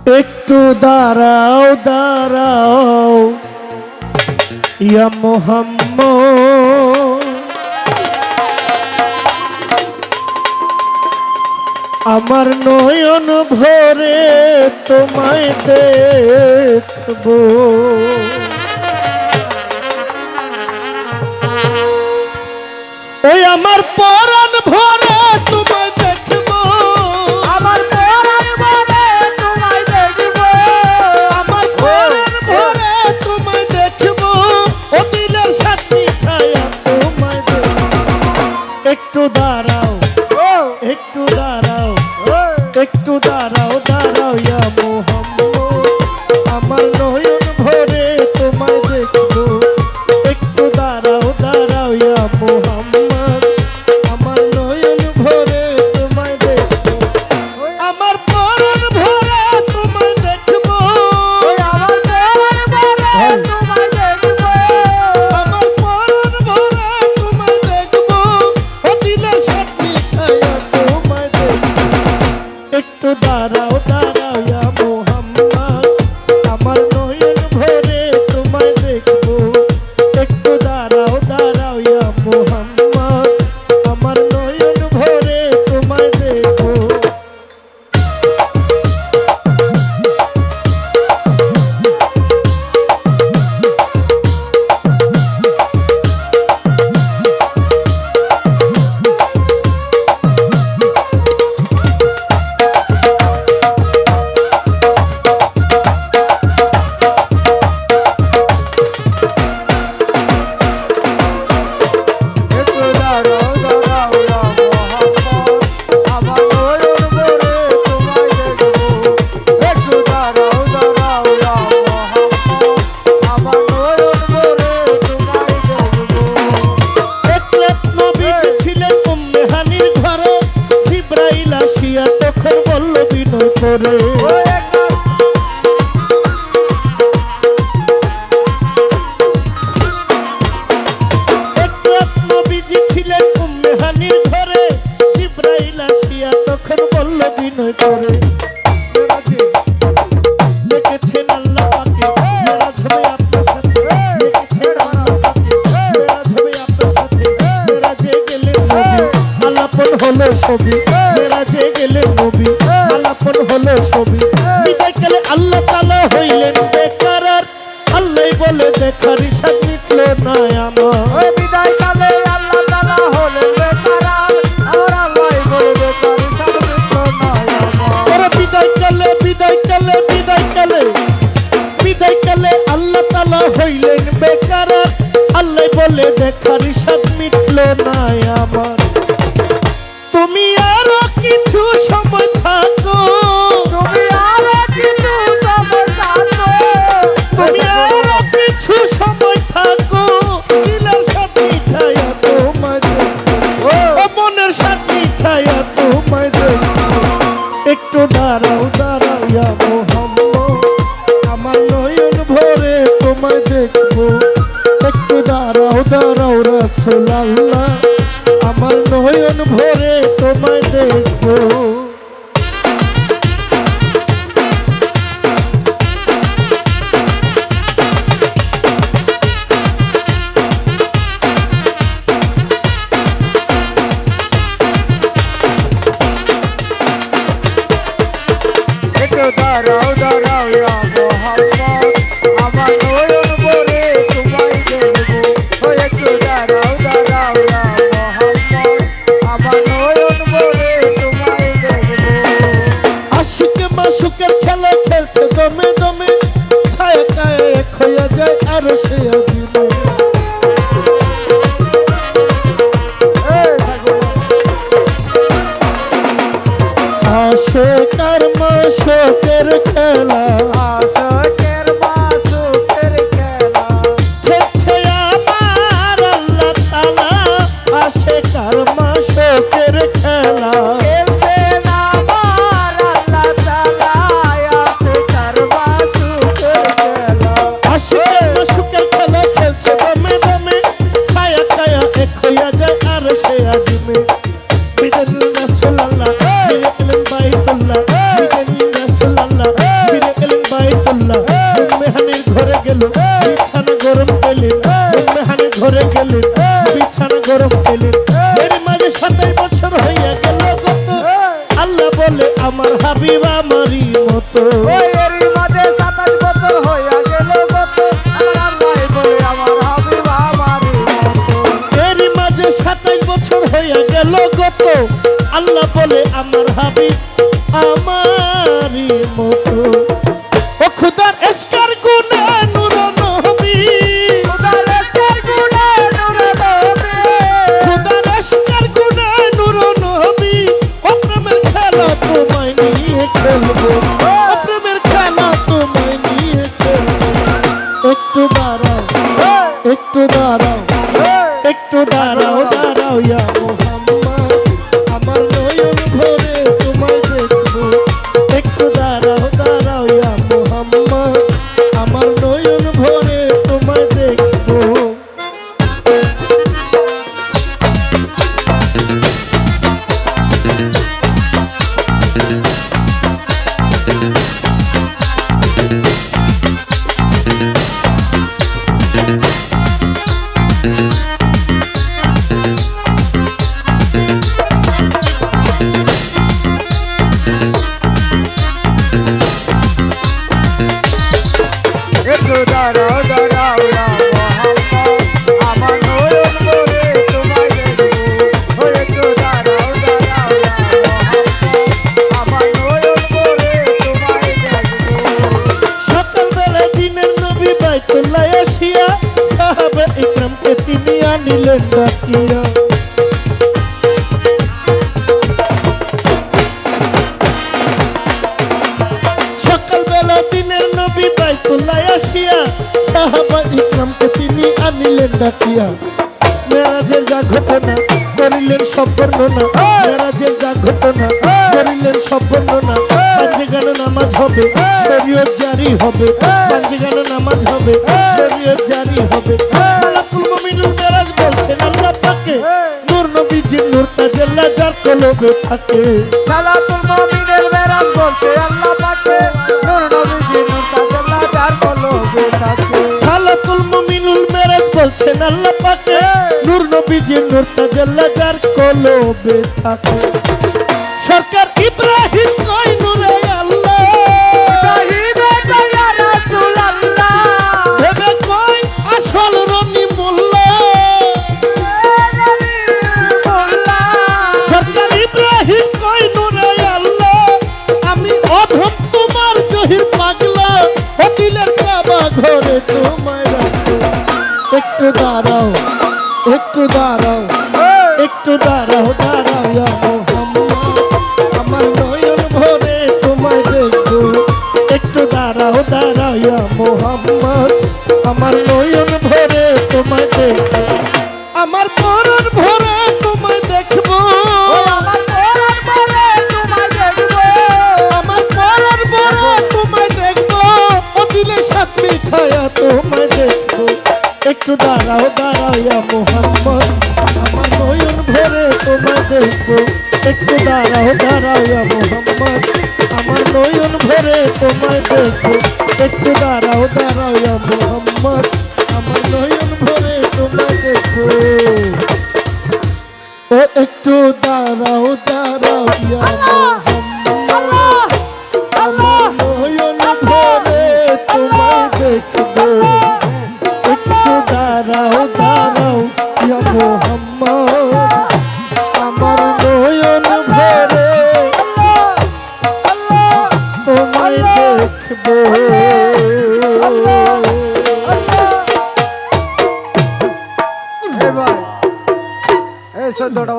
একটু দাঁড়াও দাঁড়াও ইয়া মুহাম্মদ, আমার নয়ন ভরে তোমায় দেখবো। ওই আমার পরাণ ভরে তোমায় দেখবো, আমার পরাণ ভরে তোমায় দেখবো, আমার পরাণ ভরে তোমায় দেখবো, ও দিলের সাথী ছায়া তোমায় দেখবো। একটু দাঁড়াও, একটু দাঁড়াও, একটু দাঁড়াও দাঁড়াও ইয়া মুহাম্মদ, আমার নয়ন ভরে তোমায় দেখবো। একটু দাঁড়াও দাঁড়াও ইয়া মুহাম্মদ, আমার নয়ন ভরে তোমায় দেখবো। আমার পরাণ ভরে তোমায় দেখবো, আমার পরাণ ভরে তোমায় দেখবো, আমার পরাণ ভরে তোমায় দেখবো, ও দিলের সাথী ছায়া তোমায় দেখবো। একটু দাঁড়াও দাঁড়াও ইয়া মুহাম্মদ, আমার নয়ন ভরে তোমায় দেখবো। একটু দাঁড়াও দাঁড়াও ইয়া মুহাম্মদ, আমার নয়ন ভরে তোমায় দেখবো। একটু দাঁড়াও দাঁড়াও ইয়া মুহাম্মদ, আমার নয়ন ভরে তোমায় দেখবো। একটু দাঁড়াও দাঁড়াও ইয়া মুহাম্মদ, আমার নয়ন ভরে তোমায় দেখবো। এক রাত নবীজি ছিলেন উম্মে হানির ঘরে, জিবরাইল আসিয়া তখন বলল বিনয় করে, এক রাত নবীজি ছিলেন উম্মে হানির ঘরে, জিবরাইল আসিয়া তখন বলল বিনয় করে, দেখেছেন আল্লাহ পাকে মেরাজ হবে আপনার সাথে, দেখেছেন আল্লাহ পাকে মেরাজ হবে আপনার সাথে, মেরাজে গেলেন নবী আলাপন হলো ছবি, মেরাজে গেলেন নবী আলাপন হলো ছবি। বিদায়কালে আল্লাহ তাআলা হইলেন বেকারার, আল্লাহ বলে দেখার ইশাদ মিটল না আমার। বিদায় কালে আল্লাহ তাআলা হলেন বেকারার, আর আল্লাহ বলবে তার সাথে নাই আমার। ওরে বিদায়কালে বিদায়কালে বিদায়কালে বিদায়কালে আল্লাহ তাআলা হইলেন বেকারার, আল্লাহ বলে দেখার ইশাদ মিটল না আমার। তুমি আরো কিছু সময় থাকো, তুমি আরো কিছু সময় থাকো, তুমি আরো কিছু সময় থাকো, দিলের সাথে ছায়া তোমায় দেখবো, ও মনের সাথে ছায়া তোমায় দেখবো। একটু দাঁড়াও দাঁড়াও ইয়া মুহাম্মদ, আমার নয়ন ভরে তোমায় দেখবো। একটু দাঁড়াও দাঁড়াও রাসূলুল্লাহ, আমার নয়ন ভরে তোমায় দেখবো। একটু দাঁড়াও দাঁড়াও ইয়া মুহাম্মদ, আমার নয়ন ভরে তোমায় দেখবো। ও একটু দাঁড়াও দাঁড়াও ইয়া মুহাম্মদ, আমার নয়ন ভরে তোমায় দেখবো। আশিক মাসুকের খেলা খেলছে দমে দমে, ছায়া কায়া এক হইয়া যায় আরো সে আজিমে। আশিক আর মাসুকের খেলা আশকের মাসুকের খেলা, খেলছে আমার আল্লাহ তাআলা, আশিক আর মাসুকের খেলা। খেলছেন আমার আল্লাহ তাআলা, আশকের মাসুকের খেলা। আশিক মাসুকের খেলা খেলছে দমে দমে, ছায়া কায়া এক হইয়া যায় আরো সে আজিমে। বিদায় রাসূলুল্লাহ ফিরে গেলেন বাইতুল্লাহ, বিদায় রাসূলুল্লাহ ঘরে গেলেন বিছানা গরম পেলেন মেহানে ঘরে গেলেন বিছানা গরম পেলেন এর মাঝে 27 বছর হইয়া গেল কত আল্লাহ বলে আমার হাবিব আমারই মতো ওই এরই মাঝে 27 বছর হইয়া গেল গত আমার আল্লাহ বলে আমার হাবিব আমারই মতো এরই মাঝে 27 বছর হইয়া গেল গত আল্লাহ বলে আমার হাবিব আমারই মতো ও খুদার এসকার গুনে নূর নবী খুদার এসকার গুনে নূর নবী খুদার এসকার গুনে নূর নবী ও প্রেমের খেলা তোমায় নিয়ে খেলবো ও প্রেমের খেলা তোমায় নিয়ে খেলবো একটু দাঁড়াও একটু দাঁড়াও একটু দাঁড়াও দাঁড়াও ইয়া মোহাম্মদ আমার নয়ন ভরে তোমায় দেখবো একটু দাঁড়াও দাঁড়াও ইয়া মোহাম্মদ আমার নয়ন ভরে তোমায় দেখবো একটু দাঁড়াও দাঁড়াও ইয়া মোহাম্মদ আমার নয়ন ভরে তোমায় দেখবো ও একটু দাঁড়াও দাঁড়াও ইয়া মোহাম্মদ আমার নয়ন ভরে তোমায় দেখবো সকালবেলা দিনের নবী বাইতুল্লাহ আসিয়া সাহাবা ইকরামকে তিনি আনিলেন ডাকিয়া সকালবেলা দিনের নবী বাইতুল্লাহ আসিয়া সাহাবা ইকরামকে তিনি আনিলেন ডাকিয়া মেরাজের যা ঘটনা করিলেন সব বর্ণনা মেরাজের যা ঘটনা করিলেন সব বর্ণনা পাঁচে গান নামাজ হবে শরীয়ত জারি হবে পাঁচে গান নামাজ হবে শরীয়ত জারি হবে সালাতুল মুমিনুল মেরাজ বলছেন আল্লাহ পাকে নূর নবীজির নূর তাজাল্লা যার কলবে থাকে সালাতুল মুমিনের মেরাজ বলছে আল্লাহ পাকে নূর নবীজি নূর তাজাল্লা যার কলবে থাকে সালাতুল মুমিনুল মেরাজ বলছেন আল্লাহ পাকে নূর নবীজির নূর তাজাল্লা যার কলবে থাকে সরকার ইব্রাহিম কয় নূরে আল্লাহ ইব্রাহিমে দয়া রাসূলুল্লাহ ভেবে কয় আসল রনি মোল্লা সরকার ইব্রাহিম কয় নূরে আল্লাহ আমি অধম তোমার জহির পাগলা ও দিলের কাবা ঘরে তোমায় রাখো একটু দাঁড়াও একটু দাঁড়াও একটু দাঁড়াও দাঁড়াও ইয়া মোহাম্মদ আমার নয়ন ভরে তোমায় দেখবো একটু দাঁড়াও দাঁড়াও ইয়া মোহাম্মদ আমার নয়ন ভরে তোমায় দেখবো আমার পরাণ ভরে তোমায় দেখবো আমার পরাণ ভরে তোমায় দেখবো আমার পরাণ ভরে তোমায় দেখবো ও দিলে সাত মিঠায়া তোমায় দেখবো একটু দাঁড়াও দাঁড়াও ইয়া মোহাম্মদ আমার নয়ন ভরে তোমায় দেখবো একটু দাঁড়াও দাঁড়াও ইয়া মোহাম্মদ আমার নয়ন ভরে তোমায় দেখবো একটু দাঁড়াও দাঁড়াও ইয়া মোহাম্মদ আমার নয়ন ভরে তোমায় দেখবো ও একটু দাঁড়াও দাঁড়াও ইয়া মোহাম্মদ আমার নয়ন ভরে তোমায় দেখবো একটু দাঁড়াও দাঁড়াও ইয়া মোহাম্মদ আমার নয়ন ভরে তোমায় দেখবো এবার এই 14টা